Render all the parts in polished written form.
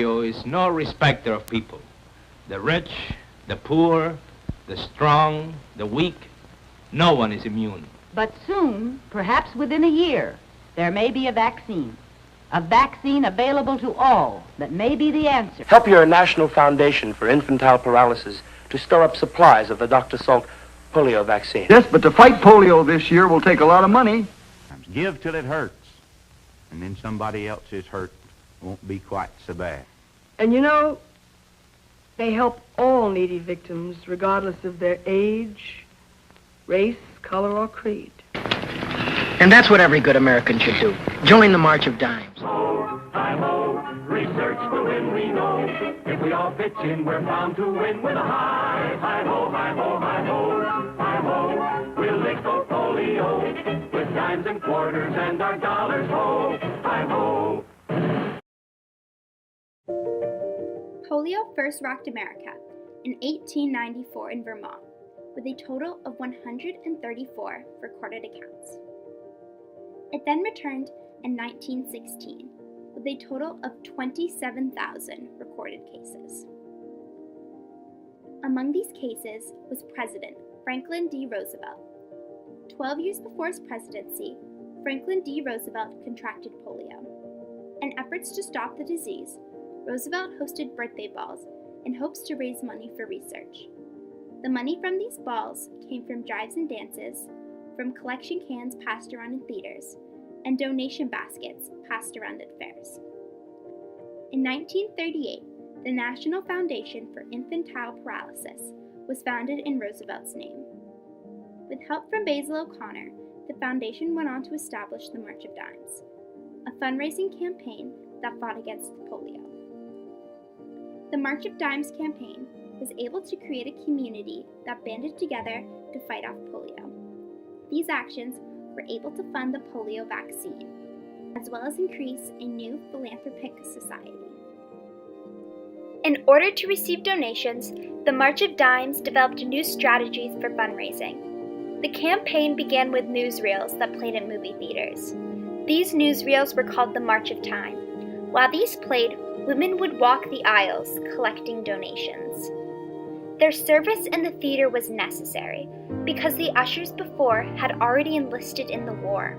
Polio is no respecter of people. The rich, the poor, the strong, the weak, no one is immune. But soon, perhaps within a year, there may be a vaccine. A vaccine available to all that may be the answer. Help your National Foundation for Infantile Paralysis to store up supplies of the Dr. Salk polio vaccine. Yes, but to fight polio this year will take a lot of money. Give till it hurts, and then somebody else's hurt won't be quite so bad. And you know, they help all needy victims, regardless of their age, race, color, or creed. And that's what every good American should do. Join the March of Dimes. Ho, hi ho, research will win, we know. If we all pitch in, we're bound to win with a hi, hi ho, hi ho, hi ho, hi ho. We'll lick the polio with dimes and quarters and our dollars, ho, hi ho. Polio first rocked America in 1894 in Vermont, with a total of 134 recorded accounts. It then returned in 1916, with a total of 27,000 recorded cases. Among these cases was President Franklin D. Roosevelt. 12 years before his presidency, Franklin D. Roosevelt contracted polio. In efforts to stop the disease, Roosevelt hosted birthday balls in hopes to raise money for research. The money from these balls came from drives and dances, from collection cans passed around in theaters, and donation baskets passed around at fairs. In 1938, the National Foundation for Infantile Paralysis was founded in Roosevelt's name. With help from Basil O'Connor, the foundation went on to establish the March of Dimes, a fundraising campaign that fought against polio. The March of Dimes campaign was able to create a community that banded together to fight off polio. These actions were able to fund the polio vaccine, as well as increase a new philanthropic society. In order to receive donations, the March of Dimes developed new strategies for fundraising. The campaign began with newsreels that played at movie theaters. These newsreels were called the March of Time. While these played, women would walk the aisles collecting donations. Their service in the theater was necessary because the ushers before had already enlisted in the war.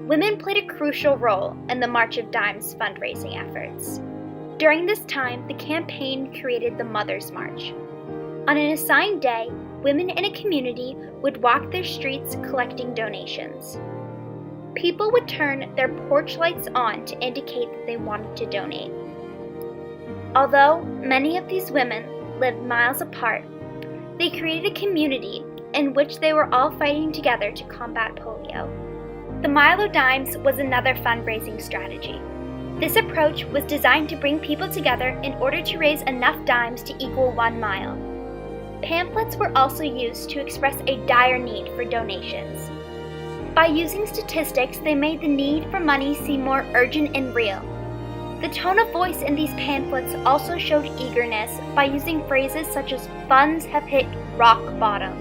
Women played a crucial role in the March of Dimes fundraising efforts. During this time, the campaign created the Mother's March. On an assigned day, women in a community would walk their streets collecting donations. People would turn their porch lights on to indicate that they wanted to donate. Although many of these women lived miles apart, they created a community in which they were all fighting together to combat polio. The Mile of Dimes was another fundraising strategy. This approach was designed to bring people together in order to raise enough dimes to equal 1 mile. Pamphlets were also used to express a dire need for donations. By using statistics, they made the need for money seem more urgent and real. The tone of voice in these pamphlets also showed eagerness by using phrases such as "funds have hit rock bottom."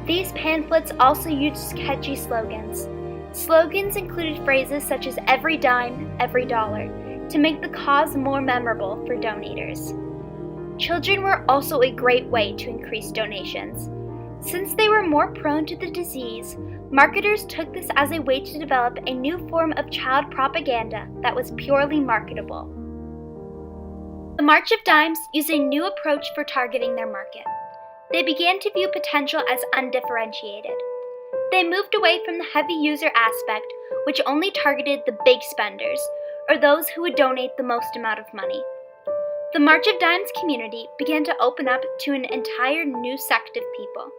These pamphlets also used catchy slogans. Slogans included phrases such as "every dime, every dollar" to make the cause more memorable for donators. Children were also a great way to increase donations. Since they were more prone to the disease, marketers took this as a way to develop a new form of child propaganda that was purely marketable. The March of Dimes used a new approach for targeting their market. They began to view potential as undifferentiated. They moved away from the heavy user aspect, which only targeted the big spenders, or those who would donate the most amount of money. The March of Dimes community began to open up to an entire new sect of people.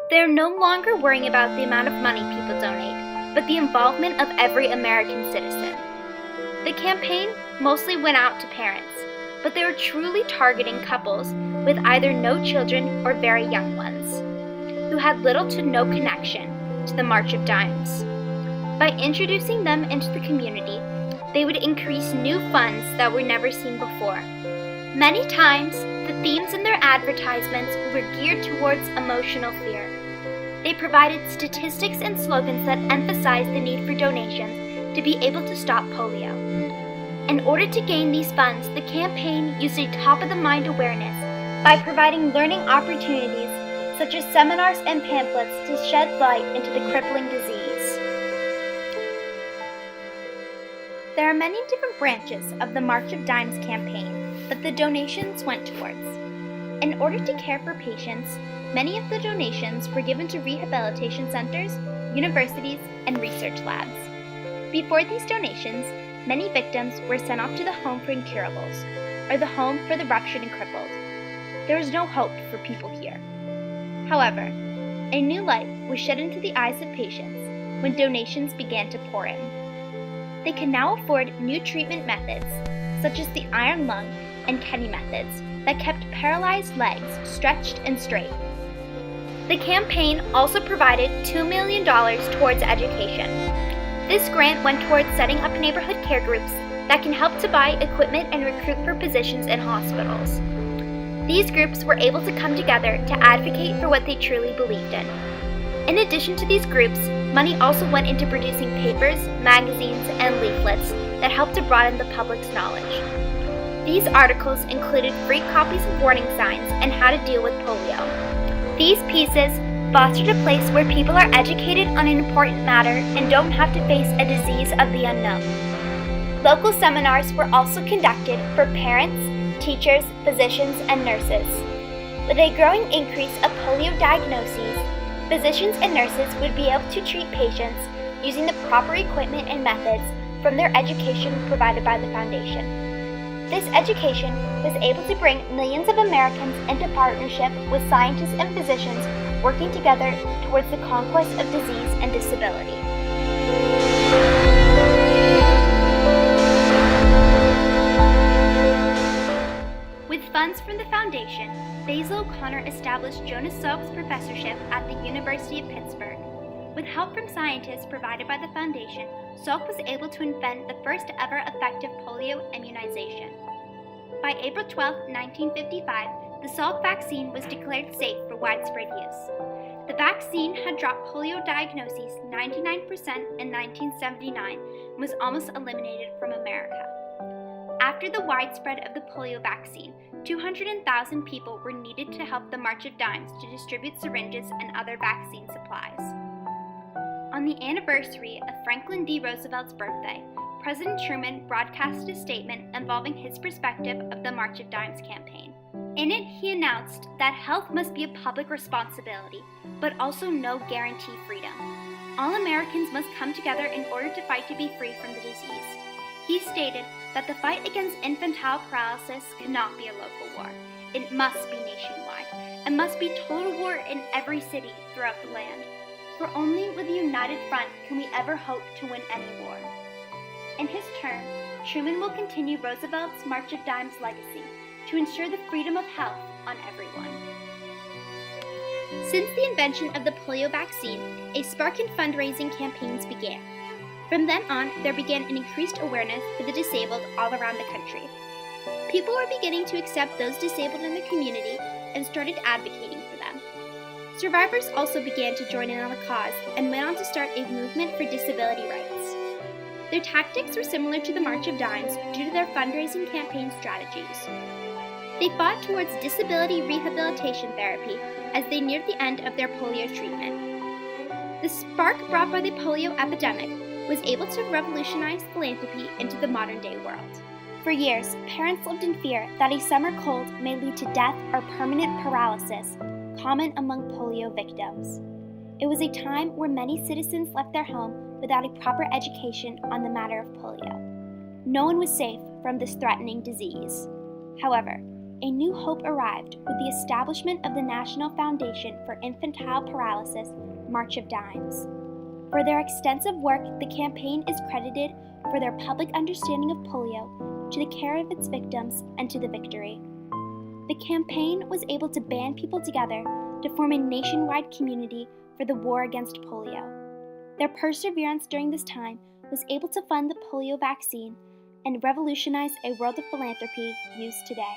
They are no longer worrying about the amount of money people donate, but the involvement of every American citizen. The campaign mostly went out to parents, but they were truly targeting couples with either no children or very young ones, who had little to no connection to the March of Dimes. By introducing them into the community, they would increase new funds that were never seen before. Many times, the themes in their advertisements were geared towards emotional fear. They provided statistics and slogans that emphasized the need for donations to be able to stop polio. In order to gain these funds, the campaign used a top-of-the-mind awareness by providing learning opportunities such as seminars and pamphlets to shed light into the crippling disease. There are many different branches of the March of Dimes campaign that the donations went towards. In order to care for patients, many of the donations were given to rehabilitation centers, universities, and research labs. Before these donations, many victims were sent off to the Home for Incurables, or the Home for the Ruptured and Crippled. There was no hope for people here. However, a new light was shed into the eyes of patients when donations began to pour in. They can now afford new treatment methods, such as the iron lung and Kenny methods that kept paralyzed legs stretched and straight. The campaign also provided $2 million towards education. This grant went towards setting up neighborhood care groups that can help to buy equipment and recruit for positions in hospitals. These groups were able to come together to advocate for what they truly believed in. In addition to these groups, money also went into producing papers, magazines, and leaflets that helped to broaden the public's knowledge. These articles included free copies of warning signs and how to deal with polio. These pieces fostered a place where people are educated on an important matter and don't have to face a disease of the unknown. Local seminars were also conducted for parents, teachers, physicians, and nurses. With a growing increase of polio diagnoses, physicians and nurses would be able to treat patients using the proper equipment and methods from their education provided by the foundation. This education was able to bring millions of Americans into partnership with scientists and physicians working together towards the conquest of disease and disability. With funds from the foundation, Basil O'Connor established Jonas Salk's professorship at the University of Pittsburgh. With help from scientists provided by the foundation, Salk was able to invent the first ever effective polio immunization. By April 12, 1955, the Salk vaccine was declared safe for widespread use. The vaccine had dropped polio diagnoses 99% in 1979 and was almost eliminated from America. After the widespread of the polio vaccine, 200,000 people were needed to help the March of Dimes to distribute syringes and other vaccine supplies. On the anniversary of Franklin D. Roosevelt's birthday, President Truman broadcast a statement involving his perspective of the March of Dimes campaign. In it, he announced that health must be a public responsibility, but also no guarantee freedom. All Americans must come together in order to fight to be free from the disease. He stated that the fight against infantile paralysis cannot be a local war. It must be nationwide, and must be total war in every city throughout the land. For only with a united front can we ever hope to win any war. In his term, Truman will continue Roosevelt's March of Dimes legacy to ensure the freedom of health on everyone. Since the invention of the polio vaccine, a spark in fundraising campaigns began. From then on, there began an increased awareness for the disabled all around the country. People were beginning to accept those disabled in their community and started advocating for them. Survivors also began to join in on the cause and went on to start a movement for disability rights. Their tactics were similar to the March of Dimes due to their fundraising campaign strategies. They fought towards disability rehabilitation therapy as they neared the end of their polio treatment. The spark brought by the polio epidemic was able to revolutionize philanthropy into the modern-day world. For years, parents lived in fear that a summer cold may lead to death or permanent paralysis, common among polio victims. It was a time where many citizens left their home without a proper education on the matter of polio. No one was safe from this threatening disease. However, a new hope arrived with the establishment of the National Foundation for Infantile Paralysis, March of Dimes. For their extensive work, the campaign is credited for their public understanding of polio, to the care of its victims, and to the victory. The campaign was able to band people together to form a nationwide community for the war against polio. Their perseverance during this time was able to fund the polio vaccine and revolutionize a world of philanthropy used today.